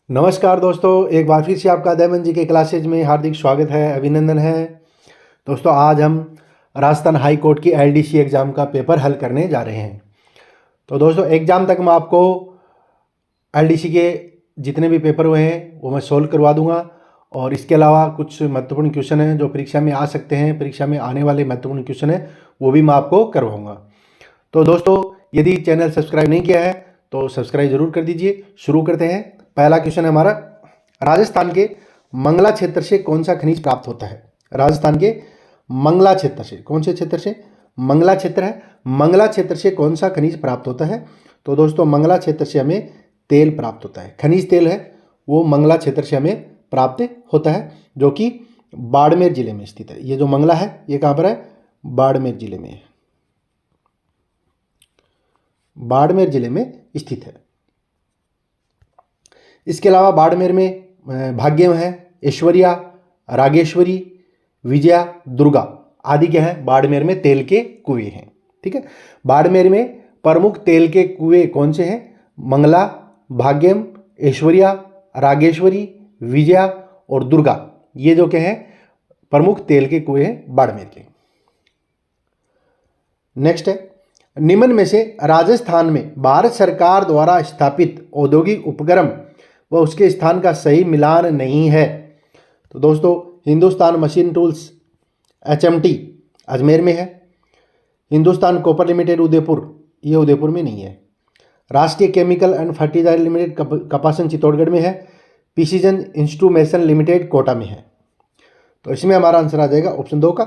नमस्कार दोस्तों, एक बार फिर से आपका दयानंद जी के क्लासेज में हार्दिक स्वागत है, अभिनंदन है। दोस्तों, आज हम राजस्थान हाई कोर्ट की एलडीसी एग्ज़ाम का पेपर हल करने जा रहे हैं। तो दोस्तों, एग्ज़ाम तक मैं आपको एलडीसी के जितने भी पेपर हुए हैं वो मैं सोल्व करवा दूंगा, और इसके अलावा कुछ महत्वपूर्ण क्वेश्चन हैं जो परीक्षा में आ सकते हैं, परीक्षा में आने वाले महत्वपूर्ण क्वेश्चन हैं वो भी मैं आपको करवाऊँगा। तो दोस्तों, यदि चैनल सब्सक्राइब नहीं किया है तो सब्सक्राइब जरूर कर दीजिए। शुरू करते हैं। पहला क्वेश्चन है हमारा, राजस्थान के मंगला क्षेत्र से कौन सा खनिज प्राप्त होता है? राजस्थान के मंगला क्षेत्र से, कौन से क्षेत्र से? मंगला क्षेत्र है। मंगला क्षेत्र से कौन सा खनिज प्राप्त होता है? तो दोस्तों, मंगला क्षेत्र से हमें तेल प्राप्त होता है, खनिज तेल है वो मंगला क्षेत्र से हमें प्राप्त होता है, जो कि बाड़मेर जिले में स्थित है। ये जो मंगला है ये कहाँ पर है? बाड़मेर जिले में है, बाड़मेर जिले में स्थित है। इसके अलावा बाड़मेर में भाग्यम है, ऐश्वर्या, रागेश्वरी, विजया, दुर्गा आदि क्या है? बाड़मेर में तेल के कुएं हैं। ठीक है, बाड़मेर में प्रमुख तेल के कुएं कौन से हैं? मंगला, भाग्यम, ऐश्वर्या, रागेश्वरी, विजया और दुर्गा, ये जो क्या है प्रमुख तेल के कुएं हैं बाड़मेर के। नेक्स्ट है, निम्न में से राजस्थान में भारत सरकार द्वारा स्थापित औद्योगिक उपक्रम व उसके स्थान का सही मिलान नहीं है। तो दोस्तों, Hindustan machine tools HMT Ajmer में है। हिंदुस्तान कॉपर लिमिटेड उदयपुर, ये उदयपुर में नहीं है। Rashtriya chemical and fertiliser limited Kapasan Chittorgarh में है। प्रिसीजन इंस्ट्रूमेशन लिमिटेड कोटा में है। तो इसमें हमारा आंसर आ जाएगा ऑप्शन 2 का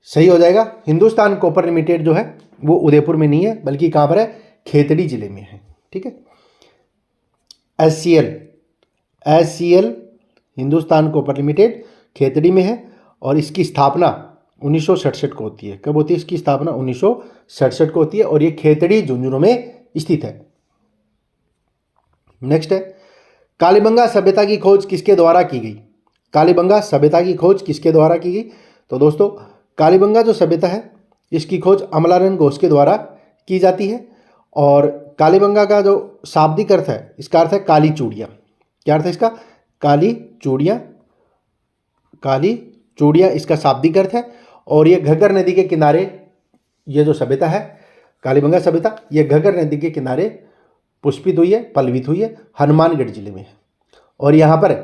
सही हो जाएगा। हिंदुस्तान कॉपर लिमिटेड जो है वो उदयपुर में नहीं है, बल्कि कहाँ पर है? खेतड़ी जिले में है। ठीक है, SCL Hindustan copper limited Khetri में है, और इसकी स्थापना 1967 को होती है। कब होती है इसकी स्थापना? 1967 को होती है, और ये खेतड़ी झुंझुनू में स्थित है। नेक्स्ट है, कालीबंगा सभ्यता की खोज किसके द्वारा की गई? कालीबंगा सभ्यता की खोज किसके द्वारा की गई? तो दोस्तों, कालीबंगा जो सभ्यता है इसकी खोज अमलानंद घोष के द्वारा की जाती है। और कालीबंगा का जो शाब्दिक अर्थ है, इसका अर्थ है काली चूड़ियाँ। क्या अर्थ है इसका? काली चूड़ियाँ, काली चूड़ियाँ इसका शाब्दिक अर्थ है। और ये घग्गर नदी के किनारे, ये जो सभ्यता है कालीबंगा सभ्यता, ये घग्गर नदी के किनारे पुष्पित हुई है, पल्लवित हुई है, हनुमानगढ़ जिले में है। और यहाँ पर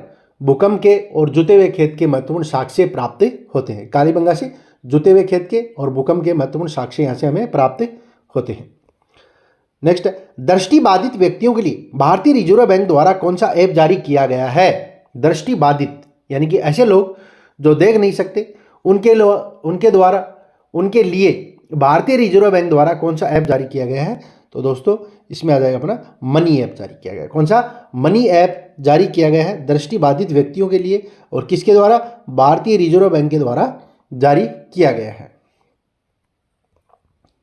भूकंप के और जुते हुए खेत के महत्वपूर्ण साक्ष्य प्राप्त होते हैं। कालीबंगा से जुते हुए खेत के और भूकंप के महत्वपूर्ण साक्ष्य यहाँ से हमें प्राप्त होते हैं। नेक्स्ट, दृष्टिबाधित व्यक्तियों के लिए भारतीय रिजर्व बैंक द्वारा कौन सा ऐप जारी किया गया है? दृष्टिबाधित यानी कि ऐसे लोग जो देख नहीं सकते, उनके लिए भारतीय रिजर्व बैंक द्वारा कौन सा ऐप जारी किया गया है? तो दोस्तों, इसमें आ जाएगा अपना मनी ऐप जारी किया गया है। कौन सा? मनी ऐप जारी किया गया है दृष्टिबाधित व्यक्तियों के लिए, और किसके द्वारा? भारतीय रिजर्व बैंक के द्वारा जारी किया गया है।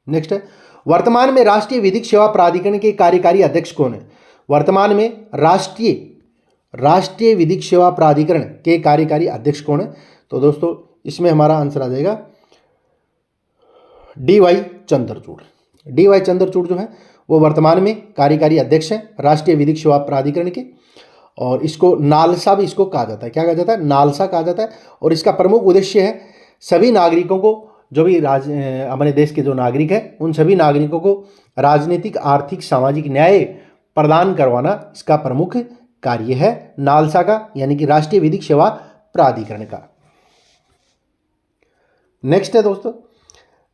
नेक्स्ट है, वर्तमान में राष्ट्रीय विधिक सेवा प्राधिकरण के कार्यकारी अध्यक्ष कौन है? वर्तमान में राष्ट्रीय विधिक सेवा प्राधिकरण के कार्यकारी अध्यक्ष कौन है? तो दोस्तों, इसमें हमारा आंसर आ जाएगा डी.वाई. चंद्रचूड़। डी.वाई. चंद्रचूड़ जो है वो वर्तमान में कार्यकारी अध्यक्ष हैं राष्ट्रीय विधिक सेवा प्राधिकरण के, और इसको नालसा भी इसको कहा जाता है। क्या कहा जाता है? नालसा कहा जाता है। और इसका प्रमुख उद्देश्य है सभी नागरिकों को, जो भी हमारे देश के जो नागरिक हैं उन सभी नागरिकों को राजनीतिक, आर्थिक, सामाजिक न्याय प्रदान करवाना इसका प्रमुख कार्य है नालसा का, यानी कि राष्ट्रीय विधिक सेवा प्राधिकरण का। नेक्स्ट है दोस्तों,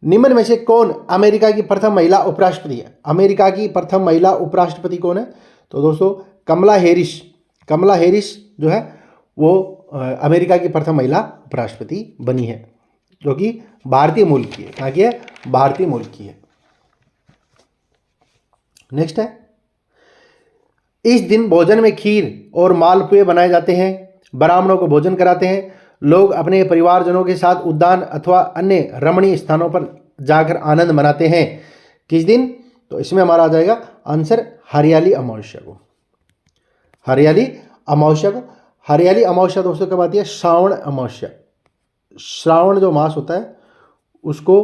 निम्न में से कौन अमेरिका की प्रथम महिला उपराष्ट्रपति है? अमेरिका की प्रथम महिला उपराष्ट्रपति कौन है? तो दोस्तों, कमला हैरिस। कमला हैरिस जो है वो अमेरिका की प्रथम महिला उपराष्ट्रपति बनी है, जो कि भारतीय मूल की है। कहाँ की है? भारतीय मूल की है। नेक्स्ट है, इस दिन भोजन में खीर और मालपुए बनाए जाते हैं, ब्राह्मणों को भोजन कराते हैं, लोग अपने परिवारजनों के साथ उद्यान अथवा अन्य रमणीय स्थानों पर जाकर आनंद मनाते हैं। किस दिन? तो इसमें हमारा आ जाएगा आंसर हरियाली अमावस्या को। हरियाली अमावस्या को। हरियाली अमावस्या दोस्तों कब आती है? श्रावण अमावस्या। श्रावण जो मास होता है उसको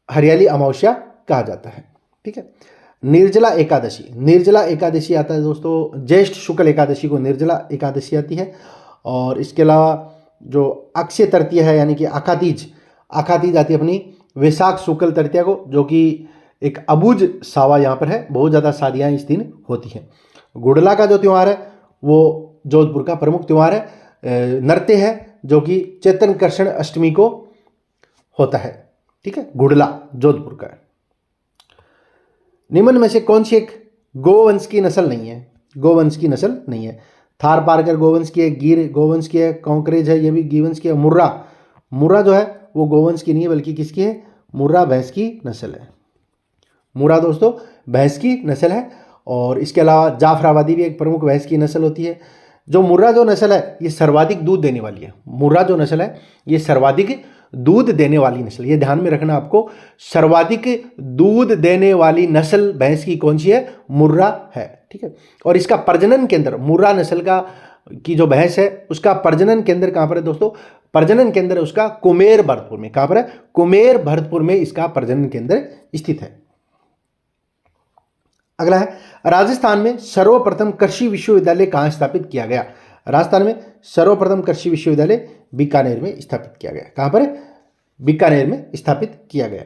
हरियाली अमावस्या कहा जाता है। ठीक है, निर्जला एकादशी, निर्जला एकादशी आता है दोस्तों, ज्येष्ठ शुक्ल एकादशी को निर्जला एकादशी आती है। और इसके अलावा जो अक्षय तृतीया है यानी कि आखातीज, आखातीज आती है अपनी वैशाख शुक्ल तृतीया को, जो कि एक अबुझ सावा यहाँ पर है, बहुत ज़्यादा शादियाँ इस दिन होती हैं। गुड़ला का जो त्यौहार है वो जोधपुर का प्रमुख त्यौहार है। नृत्य है जो कि चेतन कृष्ण अष्टमी को होता है, ठीक है, गुड़ला जोधपुर का है। निम्न में से कौन सी एक गोवंश की नस्ल नहीं है? गोवंश की नस्ल नहीं है। थार पारकर गोवंश की है, गिर गोवंश की है, कॉन्करेज है ये भी गोवंश की है, मुर्रा, मुर्रा जो है वो गोवंश की नहीं है बल्कि किसकी है? मुर्रा भैंस की नस्ल है। मुर्रा दोस्तों भैंस की नस्ल है। और इसके अलावा जाफराबादी भी एक प्रमुख भैंस की नस्ल होती है। जो मुर्रा जो नस्ल है ये सर्वाधिक दूध देने वाली है। मुर्रा जो नस्ल है ये सर्वाधिक दूध देने वाली नस्ल, ये ध्यान में रखना आपको, सर्वाधिक दूध देने वाली नस्ल भैंस की कौन सी है? मुर्रा है, ठीक है। और इसका प्रजनन केंद्र, मुर्रा नस्ल का की जो भैंस है उसका प्रजनन केंद्र कहाँ पर है दोस्तों? प्रजनन केंद्र उसका कुमेर भरतपुर में। कहाँ पर है? कुमेर भरतपुर में इसका प्रजनन केंद्र स्थित है। अगला है, राजस्थान में सर्वप्रथम कृषि विश्वविद्यालय कहाँ स्थापित किया गया? राजस्थान में सर्वप्रथम कृषि विश्वविद्यालय बीकानेर में स्थापित किया गया। कहाँ पर? बीकानेर में स्थापित किया गया।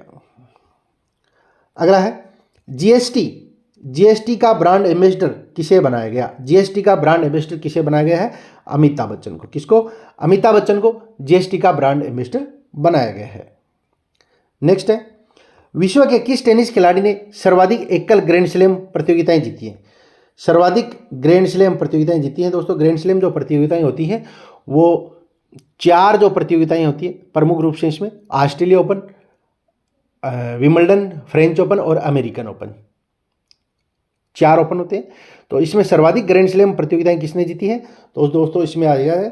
अगला है, जीएसटी, जीएसटी का ब्रांड एम्बेसडर किसे बनाया गया? जीएसटी का ब्रांड एम्बेसडर किसे बनाया गया है? अमिताभ बच्चन को। किसको? अमिताभ बच्चन को जीएसटी का ब्रांड एम्बेसडर बनाया गया है। नेक्स्ट है, विश्व के किस टेनिस खिलाड़ी ने सर्वाधिक एकल ग्रैंड स्लैम प्रतियोगिताएं जीती हैं? सर्वाधिक ग्रैंड स्लैम प्रतियोगिताएं जीती हैं दोस्तों। ग्रैंड स्लैम जो प्रतियोगिताएं होती हैं वो 4 जो प्रतियोगिताएं होती है प्रमुख रूप से, इसमें Australia open, Wimbledon, French open और अमेरिकन ओपन, 4 ओपन होते हैं। तो इसमें सर्वाधिक ग्रैंड स्लैम प्रतियोगिताएं किसने जीती हैं? तो दोस्तों इसमें आ गया है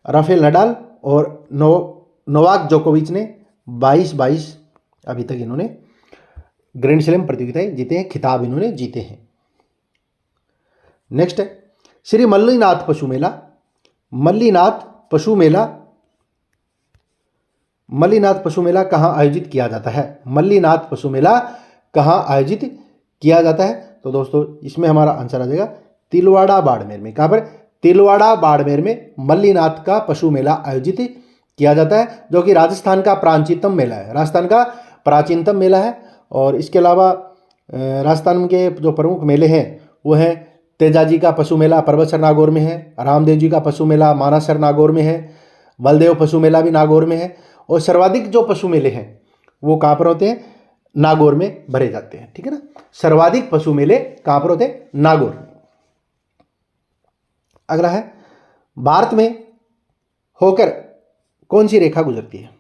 राफेल नडाल और नोवाक जोकोविच ने 22 अभी तक इन्होंने ग्रैंड स्लैम प्रतियोगिताएं जीते हैं, खिताब इन्होंने जीते हैं। नेक्स्ट है, श्री मल्लीनाथ पशु मेला, मल्लीनाथ पशु मेला, मल्लीनाथ पशु मेला कहाँ आयोजित किया जाता है? मल्लीनाथ पशु मेला कहाँ आयोजित किया जाता है? तो दोस्तों इसमें हमारा आंसर आ जाएगा तिलवाड़ा बाड़मेर में। कहाँ पर? तिलवाड़ा बाड़मेर में मल्लीनाथ का पशु मेला आयोजित किया जाता है, जो कि राजस्थान का प्राचीनतम मेला है, राजस्थान का प्राचीनतम मेला है। और इसके अलावा राजस्थान के जो प्रमुख मेले हैं वो हैं तेजाजी का पशु मेला परबतसर नागौर में है, रामदेव जी का पशु मेला मानासर नागौर में है, बलदेव पशु मेला भी नागौर में है। और सर्वाधिक जो पशु मेले हैं वो कहाँ पर होते हैं? नागौर में भरे जाते हैं, ठीक है ना। सर्वाधिक पशु मेले कहाँ पर होते हैं? नागौर में। अगला है, भारत में होकर कौन सी रेखा गुजरती है?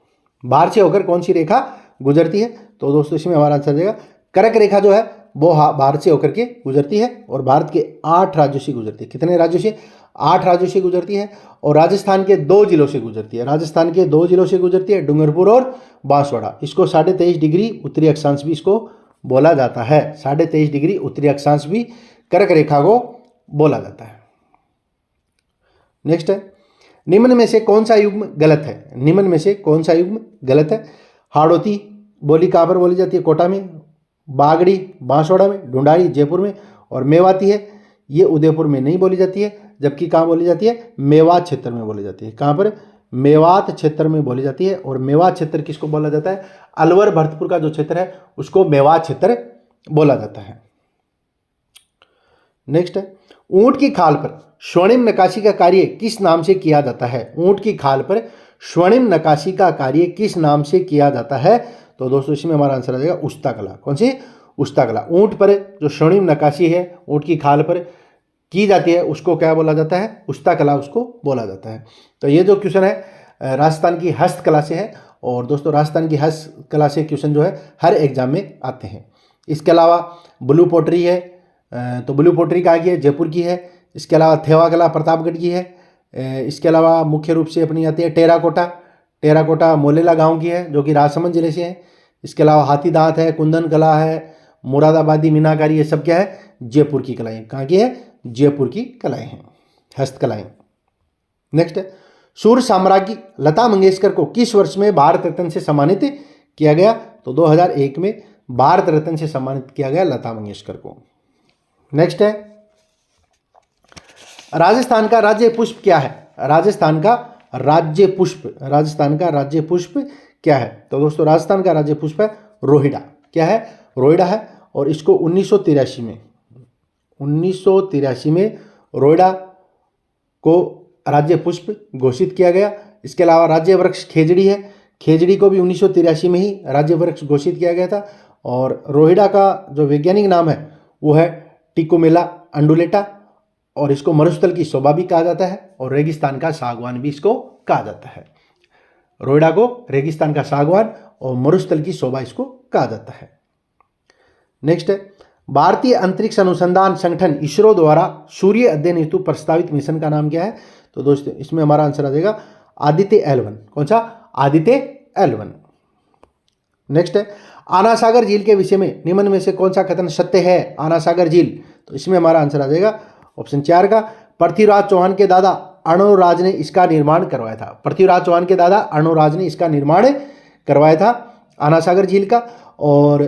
भारत से होकर कौन सी रेखा गुजरती है? तो दोस्तों इसमें हमारा आंसर देगा कर्क रेखा जो है वो भारत से होकर के गुजरती है और भारत के 8 राज्यों से गुजरती है। कितने राज्यों से? 8 राज्यों से गुजरती है और राजस्थान के 2 जिलों से गुजरती है। राजस्थान के 2 जिलों से गुजरती है, डूंगरपुर और बांसवाड़ा। इसको 23.5 डिग्री उत्तरी अक्षांश भी इसको बोला जाता है। 23.5 डिग्री उत्तरी अक्षांश भी कर्क रेखा को बोला जाता है। नेक्स्ट है, निम्न में से कौन सा युग्म गलत है? निम्न में से कौन सा युग्म गलत है? हाड़ौती बोली कहाँ पर बोली जाती है? कोटा में, बागड़ी बांसवाड़ा में, ढूंढारी जयपुर में और मेवाती है ये उदयपुर में नहीं बोली जाती है, जबकि कहाँ बोली जाती है? मेवात क्षेत्र में बोली जाती है। कहाँ पर? मेवात क्षेत्र में बोली जाती है। और मेवात क्षेत्र किसको बोला जाता है? अलवर भरतपुर का जो क्षेत्र है उसको मेवात क्षेत्र बोला जाता है। नेक्स्ट है, ऊंट की खाल पर स्वर्णिम नक्काशी का कार्य किस नाम से किया जाता है? ऊंट की खाल पर स्वर्णिम नक्काशी का कार्य किस नाम से किया जाता है? तो दोस्तों इसमें हमारा आंसर आ जाएगा उस्ता कला। कौन सी? उस्ता कला। ऊंट पर जो स्वर्णिम नक्काशी है ऊंट की खाल पर की जाती है उसको क्या बोला जाता है? उस्ता कला उसको बोला जाता है। तो ये जो क्वेश्चन है राजस्थान की हस्तकला से है। और दोस्तों राजस्थान की हस्तकला से क्वेश्चन जो है हर एग्जाम में आते हैं। इसके अलावा ब्लू पोटरी है, तो ब्लू पोटरी कहाँ की है? जयपुर की है। इसके अलावा थेवा कला प्रतापगढ़ की है। इसके अलावा मुख्य रूप से अपनी आती है टेराकोटा, टेराकोटा मोलेला गांव की है जो कि राजसमंद जिले से है। इसके अलावा हाथी दांत है, कुंदन कला है, मुरादाबादी मीनाकारी, ये सब क्या है? जयपुर की कलाएं। कहाँ की है? जयपुर की कलाएं हैं, हस्तकलाएं। नेक्स्ट है, सूर्य साम्राज्ञी लता मंगेशकर को किस वर्ष में भारत रत्न से सम्मानित किया गया? तो 2001 में भारत रत्न से सम्मानित किया गया लता मंगेशकर को। नेक्स्ट है, राजस्थान का राज्य पुष्प क्या है? राजस्थान का राज्य पुष्प क्या है? तो दोस्तों राजस्थान का राज्य पुष्प है रोहिड़ा। क्या है? रोहिड़ा है। और इसको 1983 में रोहिड़ा को राज्य पुष्प घोषित किया गया। इसके अलावा राज्य वृक्ष खेजड़ी है। खेजड़ी को भी 1983 में ही राज्य वृक्ष घोषित किया गया था। और रोहिड़ा का जो वैज्ञानिक नाम है वो है टिकोमेला अंडुलेटा, और इसको मरुस्थल की शोभा भी कहा जाता है और रेगिस्तान का सागवान भी इसको कहा जाता है। रोहिड़ा को रेगिस्तान का सागवान और मरुस्थल की शोभा इसको कहा जाता है। नेक्स्ट है, भारतीय अंतरिक्ष अनुसंधान संगठन इसरो द्वारा सूर्य अध्ययन हेतु प्रस्तावित मिशन का नाम क्या है? तो दोस्तों इसमें हमारा आंसर आ जाएगा आदित्य L1। कौन सा? आदित्य L1। नेक्स्ट है, आना सागर झील के विषय में निम्न में से कौन सा कथन सत्य है? आना सागर झील, तो इसमें हमारा आंसर आ जाएगा ऑप्शन 4 का, पृथ्वीराज चौहान के दादा अर्णोराज ने इसका निर्माण करवाया था। पृथ्वीराज चौहान के दादा अर्णोराज ने इसका निर्माण करवाया था आना सागर झील का। और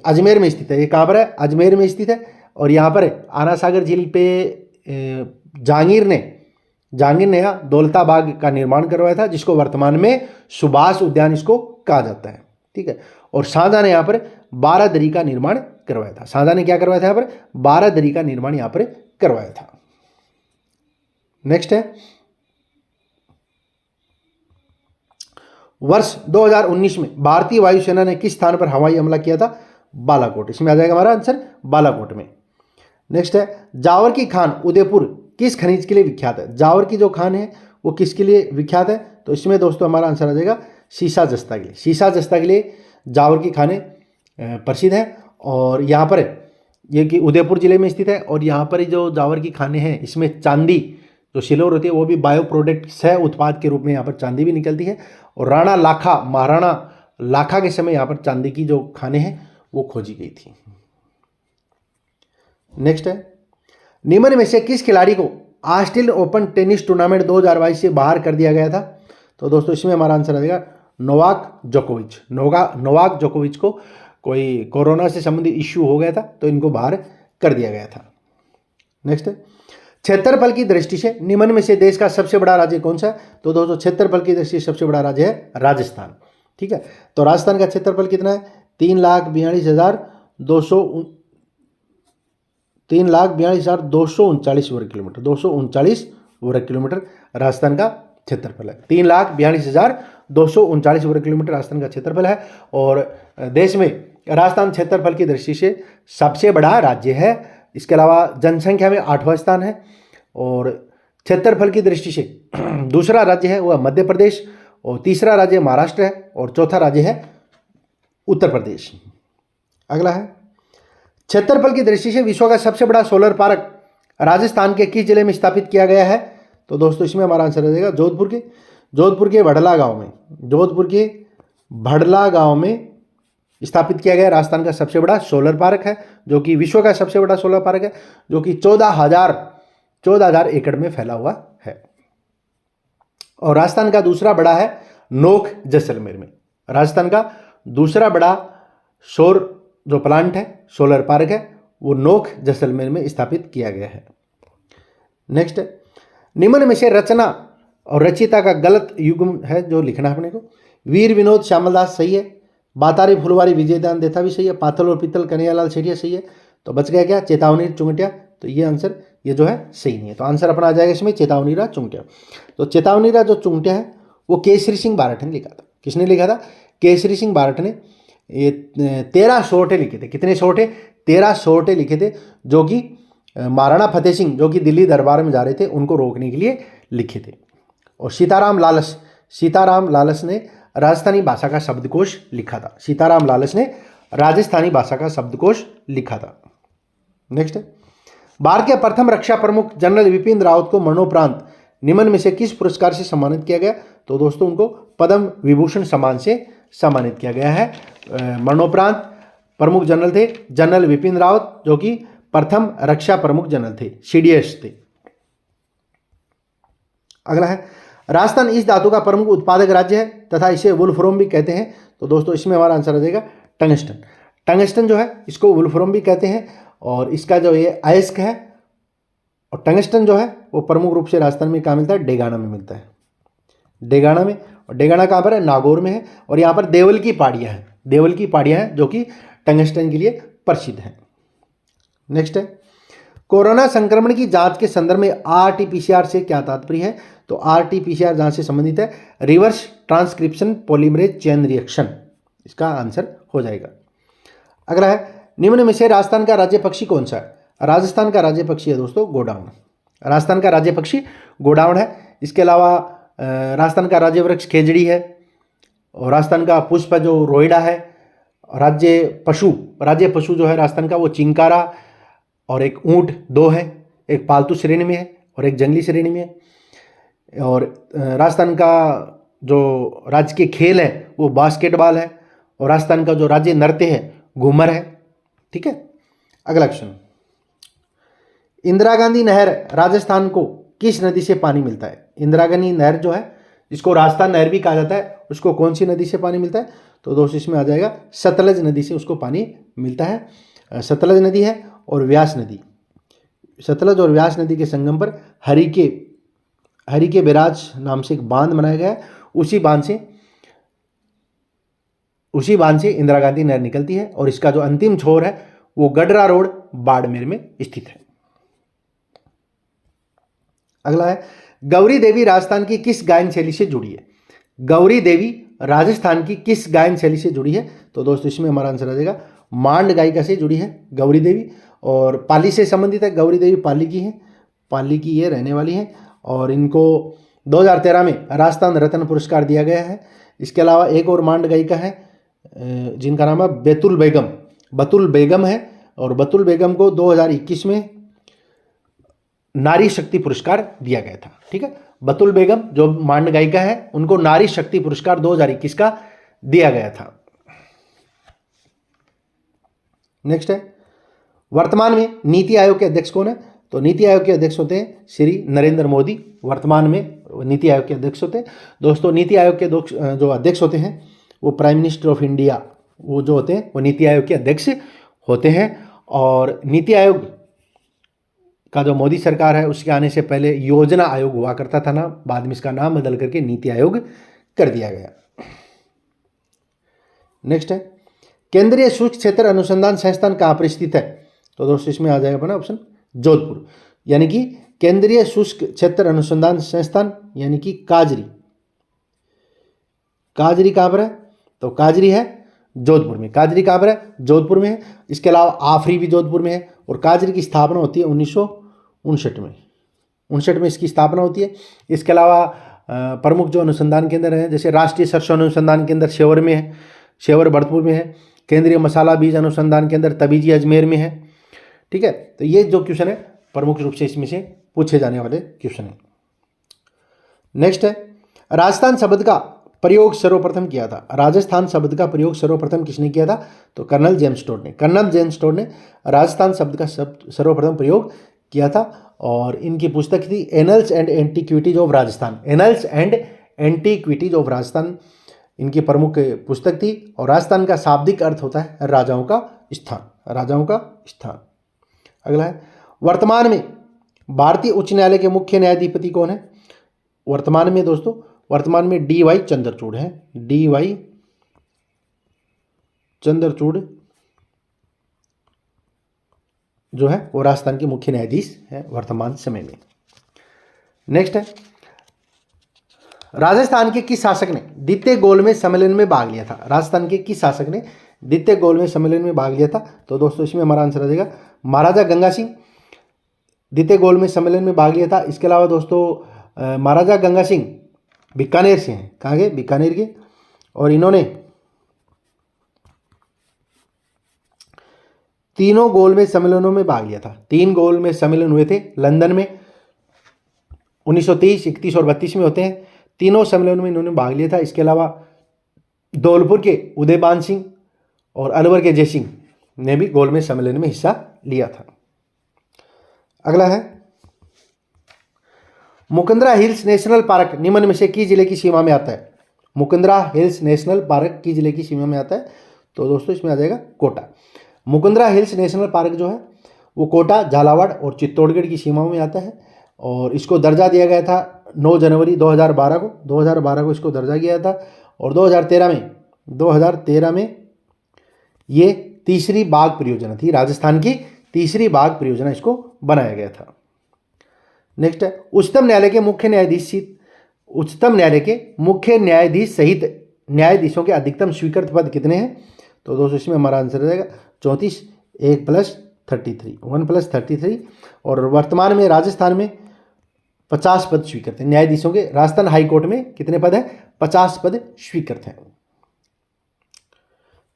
अजमेर में स्थित है। ये कहाँ पर है? अजमेर में स्थित है। और यहाँ पर आना सागर झील पे जहांगीर ने यहाँ दौलता बाग का निर्माण करवाया था, जिसको वर्तमान में सुभाष उद्यान इसको कहा जाता है। ठीक है। और शाहजहां ने यहाँ पर 12 दरी का निर्माण करवाया था। शाहजहां ने क्या करवाया था? यहाँ पर 12 दरी का निर्माण यहाँ पर करवाया था। नेक्स्ट है, वर्ष 2019 में भारतीय वायुसेना ने किस स्थान पर हवाई हमला किया था? बालाकोट। इसमें आ जाएगा हमारा आंसर बालाकोट में। नेक्स्ट है, जावर की खान उदयपुर किस खनिज के लिए विख्यात है? जावर की जो खान है वो किसके लिए विख्यात है? तो इसमें दोस्तों हमारा आंसर आ जाएगा सीसा जस्ता के लिए। सीसा जस्ता के लिए जावर की खानें प्रसिद्ध है। और यहाँ पर ये कि उदयपुर जिले में स्थित है। और यहाँ पर जो जावर की खानें हैं इसमें चांदी जो सिल्वर होती है वो भी बायो प्रोडक्ट्स है, उत्पाद के रूप में यहाँ पर चांदी भी निकलती है। और महाराणा लाखा के समय यहाँ पर चांदी की जो खानें हैं वो खोजी गई थी। नेक्स्ट है, निम्न में से किस खिलाड़ी को ऑस्ट्रेलियन ओपन टेनिस टूर्नामेंट 2022 से बाहर कर दिया गया था? तो दोस्तों इसमें हमारा आंसर आ जाएगा नोवाक जोकोविच को कोई कोरोना से संबंधित इश्यू हो गया था तो इनको बाहर कर दिया गया था। नेक्स्ट है, क्षेत्रफल की दृष्टि से निम्न में से देश का सबसे बड़ा राज्य कौन सा है? तो दोस्तों क्षेत्रफल की दृष्टि से सबसे बड़ा राज्य है राजस्थान। ठीक है। तो राजस्थान का क्षेत्रफल कितना है? 3,42,239 वर्ग किलोमीटर। 239 वर्ग किलोमीटर राजस्थान का क्षेत्रफल है। 3,42,239 वर्ग किलोमीटर राजस्थान का क्षेत्रफल है। और देश में राजस्थान क्षेत्रफल की दृष्टि से सबसे बड़ा राज्य है। इसके अलावा जनसंख्या में 8वां स्थान है। और क्षेत्रफल की दृष्टि से दूसरा राज्य है वह मध्य प्रदेश, और तीसरा राज्य महाराष्ट्र है, और चौथा राज्य है उत्तर प्रदेश। अगला है, क्षेत्रफल की दृष्टि से विश्व का सबसे बड़ा सोलर पार्क राजस्थान के किस जिले में स्थापित किया गया है? तो दोस्तों इसमें हमारा आंसर आ जाएगा जोधपुर के भड़ला गांव में स्थापित किया गया राजस्थान का सबसे बड़ा सोलर पार्क है, जो कि विश्व का सबसे बड़ा सोलर पार्क है, जो कि 14,000 एकड़ में फैला हुआ है। और राजस्थान का दूसरा बड़ा है नोक जैसलमेर में। राजस्थान का दूसरा बड़ा सौर जो प्लांट है, सोलर पार्क है, वो नोक जैसलमेर में स्थापित किया गया है। नेक्स्ट है, निम्न में से रचना और रचिता का गलत युग्म है जो लिखना है अपने को। वीर विनोद श्यामलदास सही है, बातारी फुलवारी विजयदान देता भी सही है, पाथल और पीतल कन्हैयालाल सेठिया सही है। तो बच गया क्या? चेतावनी चुंगटिया। तो ये आंसर ये जो है सही नहीं है। तो आंसर अपना आ जाएगा इसमें चेतावनीराज चुंगटिया। तो चेतावनीराज जो चुंगटिया है वो केसरी सिंह बारठ ने लिखा था। किसने लिखा था? केसरी सिंह बारठ ने। ये 13 सोरठे लिखे थे। कितने सोरठे? 13 सोरठे लिखे थे, जो कि महाराणा फतेह सिंह जो कि दिल्ली दरबार में जा रहे थे उनको रोकने के लिए लिखे थे। और सीताराम लालस ने राजस्थानी भाषा का शब्दकोश लिखा था। सीताराम लालस ने राजस्थानी भाषा का शब्दकोश लिखा था। नेक्स्ट है, भारत के प्रथम रक्षा प्रमुख जनरल विपिन रावत को मरणोपरांत निम्न में से किस पुरस्कार से सम्मानित किया गया? तो दोस्तों उनको पद्म विभूषण सम्मान से सम्मानित किया गया है। मरणोपरांत प्रमुख जनरल थे जनरल विपिन रावत, जो कि प्रथम रक्षा प्रमुख जनरल थे, CDS थे। अगला है, राजस्थान इस धातु का प्रमुख उत्पादक राज्य है तथा इसे वुल्फ्रोम भी कहते हैं। तो दोस्तों इसमें हमारा आंसर आ जाएगा टंगस्टन। टंगस्टन जो है इसको वुल्फ्राम भी कहते हैं, और इसका जो ये अयस्क है, और टंगस्टन जो है वो प्रमुख रूप से राजस्थान में कहाँ मिलता है, डेगाना में मिलता है, डेगाना में। और डेगाना कहाँ पर है, नागौर में है। और यहाँ पर देवल की पहाड़ियाँ हैं, देवल की पहाड़ियाँ हैं जो कि टंगस्टन के लिए प्रसिद्ध हैं। नेक्स्ट है, कोरोना संक्रमण की जांच के संदर्भ में आरटीपीसीआर से क्या तात्पर्य है? तो आरटीपीसीआर जांच से संबंधित है reverse transcription polymerase chain reaction, इसका आंसर हो जाएगा। अगला है, निम्न में से राजस्थान का राज्य पक्षी कौन सा है? राजस्थान का राज्य पक्षी है दोस्तों गोडाउन। राजस्थान का राज्य पक्षी गोडाउन है। इसके अलावा राजस्थान का राज्य वृक्ष खेजड़ी है, और राजस्थान का पुष्प जो रोइडा है। राज्य पशु जो है राजस्थान का वो चिंकारा और एक ऊंट, दो है, एक पालतू श्रेणी में है और एक जंगली श्रेणी में है। और राजस्थान का जो राज्य के खेल है वो बास्केटबॉल है, और राजस्थान का जो राज्य नृत्य है घूमर है। ठीक है, अगला क्वेश्चन, इंदिरा गांधी नहर राजस्थान को किस नदी से पानी मिलता है? इंदिरा गांधी नहर जो है, जिसको राजस्थान नहर भी कहा जाता है, उसको कौन सी नदी से पानी मिलता है? तो दोस्तों इसमें आ जाएगा सतलज नदी से उसको पानी मिलता है। सतलज नदी है और व्यास नदी, सतलज और व्यास नदी के संगम पर हरिके बैराज नाम से एक बांध बनाया गया है। उसी बांध से इंदिरा गांधी नहर निकलती है, और इसका जो अंतिम छोर है वो गडरा रोड बाड़मेर में स्थित है। अगला है, गौरी देवी राजस्थान की किस गायन शैली से जुड़ी है? गौरी देवी राजस्थान की किस गायन शैली से जुड़ी है? तो दोस्तों इसमें हमारा आंसर आ जाएगा मांड गायिका से जुड़ी है गौरी देवी, और पाली से संबंधित है। गौरी देवी पाली की है, पाली की ये रहने वाली है, और इनको 2013 में राजस्थान रत्न पुरस्कार दिया गया है। इसके अलावा एक और मांड गायिका है जिनका नाम है बतुल बेगम है, और बतुल बेगम को 2021 में नारी शक्ति पुरस्कार दिया गया था। ठीक है, बतुल बेगम जो मांड गायिका है उनको नारी शक्ति पुरस्कार 2021 का दिया गया था। नेक्स्ट है, वर्तमान में नीति आयोग के अध्यक्ष कौन है? तो नीति आयोग के अध्यक्ष होते हैं श्री नरेंद्र मोदी। वर्तमान में नीति आयोग के अध्यक्ष होते हैं। दोस्तों नीति आयोग के जो अध्यक्ष होते हैं वो प्राइम मिनिस्टर ऑफ इंडिया, वो जो होते हैं वो नीति आयोग के अध्यक्ष होते हैं। और नीति आयोग का जो मोदी सरकार है उसके आने से पहले योजना आयोग हुआ करता था ना, बाद में इसका नाम बदल करके नीति आयोग कर दिया गया। नेक्स्ट है, केंद्रीय शुष्क क्षेत्र अनुसंधान संस्थान कहाँ पर स्थित है? तो दोस्तों इसमें आ जाएगा अपना ऑप्शन जोधपुर, यानी कि केंद्रीय शुष्क क्षेत्र अनुसंधान संस्थान यानी कि काजरी। काजरी कहाँ पर है? तो काजरी है जोधपुर में। काजरी कहाँ पर है? जोधपुर में है। इसके अलावा आफरी भी जोधपुर में है, और काजरी की स्थापना होती है 1959 में। 59 में इसकी स्थापना होती है। इसके अलावा प्रमुख जो अनुसंधान केंद्र हैं, जैसे राष्ट्रीय सरसों अनुसंधान केंद्र शेवर में है, शेवर भरतपुर में है। केंद्रीय मसाला बीज अनुसंधान केंद्र तबीजी अजमेर में है। ठीक है, तो ये जो क्वेश्चन है प्रमुख रूप से इसमें से पूछे जाने वाले क्वेश्चन है। नेक्स्ट है, राजस्थान शब्द का प्रयोग सर्वप्रथम किया था। राजस्थान शब्द का प्रयोग सर्वप्रथम किसने किया था? तो कर्नल जेम्स टोड ने। कर्नल जेम्स टोड ने राजस्थान शब्द का सर्वप्रथम प्रयोग किया था, और इनकी पुस्तक थी annuls and antiquities of Rajasthan. Annuls and antiquities of Rajasthan इनकी प्रमुख पुस्तक थी। और राजस्थान का शाब्दिक अर्थ होता है राजाओं का स्थान, राजाओं का स्थान। अगला है, वर्तमान में भारतीय उच्च न्यायालय के मुख्य न्यायाधिपति कौन है? वर्तमान में दोस्तों, वर्तमान में DY चंद्रचूड़ है। DY चंद्रचूड़ जो है वो राजस्थान के मुख्य न्यायाधीश है वर्तमान समय में। नेक्स्ट है, राजस्थान के किस शासक ने द्वितीय गोलमेज सम्मेलन में भाग लिया था? राजस्थान के किस शासक ने द्वितीय गोलमेज सम्मेलन में भाग लिया था? तो दोस्तों इसमें हमारा आंसर आ जाएगा महाराजा गंगा सिंह। द्वितीय गोलमेज सम्मेलन में भाग लिया था। इसके अलावा दोस्तों महाराजा गंगा सिंह बीकानेर से हैं। कहाँ के? बीकानेर के। और इन्होंने तीनों गोलमेज सम्मेलनों में भाग लिया था। 3 गोलमेज सम्मेलन हुए थे लंदन में 1930, 31 और 32 में होते हैं। तीनों सम्मेलनों में इन्होंने भाग लिया था। इसके अलावा धौलपुर के उदयबान सिंह और अलवर के जयसिंह ने भी गोलमेज सम्मेलन में हिस्सा लिया था। अगला है, मुकंदरा हिल्स नेशनल पार्क निम्न में से किस जिले की सीमा में आता है? मुकंदरा हिल्स नेशनल पार्क किस जिले की सीमा में आता है? तो दोस्तों इसमें आ जाएगा Kota. Mukundra hills national park जो है वो कोटा, झालावाड़ और चित्तौड़गढ़ की सीमाओं में आता है और इसको दर्जा दिया गया था 9 जनवरी 2012 को। 2012 को इसको दर्जा दिया था और 2013 में ये तीसरी बाघ परियोजना थी, राजस्थान की तीसरी बाघ परियोजना इसको बनाया गया था। नेक्स्ट है उच्चतम न्यायालय के मुख्य न्यायाधीश सहित न्यायाधीशों के अधिकतम स्वीकृत पद कितने हैं? तो दोस्तों इसमें हमारा आंसर हो जाएगा 34, 1+33 और वर्तमान में राजस्थान में 50 पद स्वीकृत हैं न्यायाधीशों के। राजस्थान हाई कोर्ट में कितने पद हैं? 50 पद स्वीकृत हैं।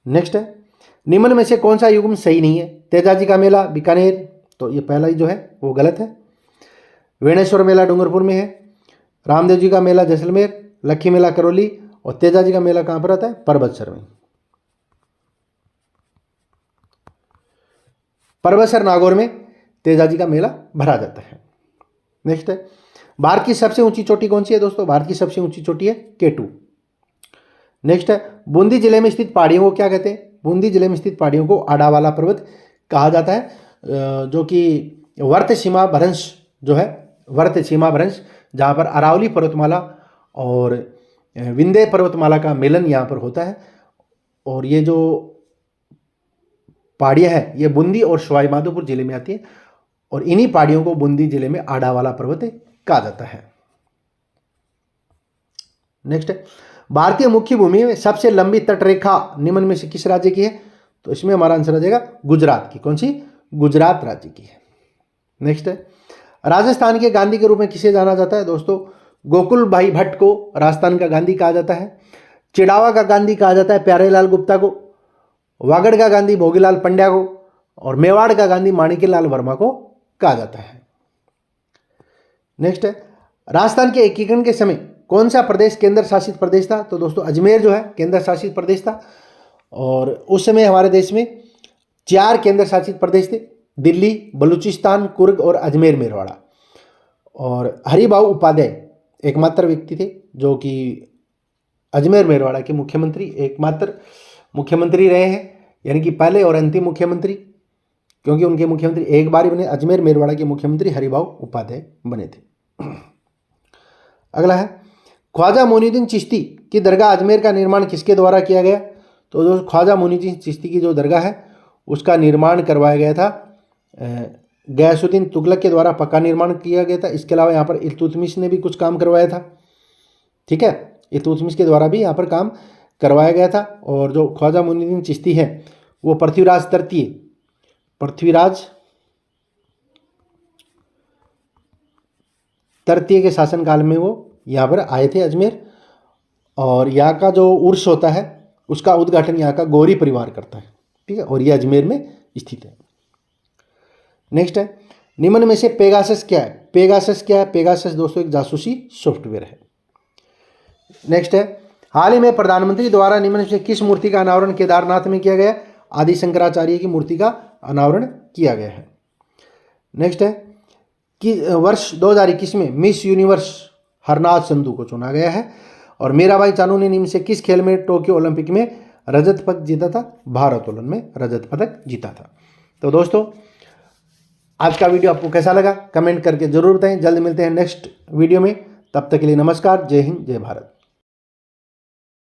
नेक्स्ट है निम्न में से कौन सा युग्म सही नहीं है? तेजाजी का मेला बीकानेर, तो ये पहला ही जो है वो गलत है। वेणेश्वर मेला डूंगरपुर में है। रामदेव जी का मेला जैसलमेर, लक्खी मेला करौली और तेजाजी का मेला कहाँ पर आता है? परबतसर में। परबतसर नागौर में तेजाजी का मेला भरा जाता है। नेक्स्ट है भारत की सबसे ऊंची चोटी कौन सी है दोस्तों? भारत की सबसे ऊंची चोटी है K2। नेक्स्ट है बूंदी जिले में स्थित पहाड़ियों को क्या कहते हैं? बूंदी जिले में स्थित पहाड़ियों को आडावाला पर्वत कहा जाता है, जो कि वर्त सीमा भ्रंश जो है, वर्त सीमा भ्रंश जहाँ पर अरावली पर्वतमाला और विंध्य पर्वतमाला का मिलन यहाँ पर होता है। और ये जो पहाड़ियाँ हैं ये बूंदी और सवाई माधोपुर जिले में आती है और इन्हीं पहाड़ियों को बूंदी जिले में आडावाला पर्वत कहा जाता है। नेक्स्ट है भारतीय मुख्य भूमि में सबसे लंबी तटरेखा निम्न में से किस राज्य की है? तो इसमें हमारा आंसर आ जाएगा गुजरात की। कौन सी? गुजरात राज्य की है। नेक्स्ट है राजस्थान के गांधी के रूप में किसे जाना जाता है? दोस्तों गोकुल भाई भट्ट को राजस्थान का गांधी कहा जाता है। चिड़ावा का गांधी कहा जाता है प्यारेलाल गुप्ता को। वागड़ का गांधी भोगीलाल पंड्या को और मेवाड़ का गांधी माणिक्यलाल वर्मा को कहा जाता है। नेक्स्ट है राजस्थान के एकीकरण के समय कौन सा प्रदेश केंद्र शासित प्रदेश था? तो दोस्तों अजमेर जो है केंद्र शासित प्रदेश था और उस समय हमारे देश में 4 केंद्र शासित प्रदेश थे, दिल्ली, बलूचिस्तान, कुर्ग और अजमेर मेरवाड़ा। और हरिभाऊ उपाध्याय एकमात्र व्यक्ति थे जो कि अजमेर मेरवाड़ा के एकमात्र मुख्यमंत्री रहे हैं, यानी कि पहले और अंतिम मुख्यमंत्री, क्योंकि उनके मुख्यमंत्री एक बार ही बने। अजमेर मेरवाड़ा के मुख्यमंत्री हरिभाऊ उपाध्याय बने थे। अगला है ख्वाजा मोइनुद्दीन चिश्ती की दरगाह अजमेर का निर्माण किसके द्वारा किया गया? तो जो ख्वाजा मोइनुद्दीन चिश्ती की जो दरगाह है उसका निर्माण करवाया गया था गयासुद्दीन तुगलक के द्वारा, पक्का निर्माण किया गया था। इसके अलावा यहाँ पर इल्तुतमिश ने भी कुछ काम करवाया था। ठीक है, इल्तुतमिश के द्वारा भी यहाँ पर काम करवाया गया था। और जो ख्वाजा मोइनुद्दीन चिश्ती है वो पृथ्वीराज तृतीय के शासनकाल में वो यहाँ पर आए थे अजमेर। और यहाँ का जो उर्स होता है उसका उद्घाटन यहाँ का गौरी परिवार करता है। ठीक है, और ये अजमेर में स्थित है। नेक्स्ट है निम्न में से पेगासस क्या है? पेगासस दोस्तों एक जासूसी सॉफ्टवेयर है। नेक्स्ट है हाल ही में प्रधानमंत्री द्वारा निम्न में से किस मूर्ति का अनावरण केदारनाथ में किया गया? आदि शंकराचार्य की मूर्ति का अनावरण किया गया है। नेक्स्ट है कि वर्ष 2021 में मिस यूनिवर्स हरनाथ संधू को चुना गया है। और मीराबाई चानू ने निम्न से किस खेल में टोक्यो ओलंपिक में रजत पदक जीता था? भारोत्तोलन में रजत पदक जीता था। तो दोस्तों आज का वीडियो आपको कैसा लगा कमेंट करके जरूर बताएं। जल्द मिलते हैं नेक्स्ट वीडियो में, तब तक के लिए नमस्कार, जय हिंद, जय भारत।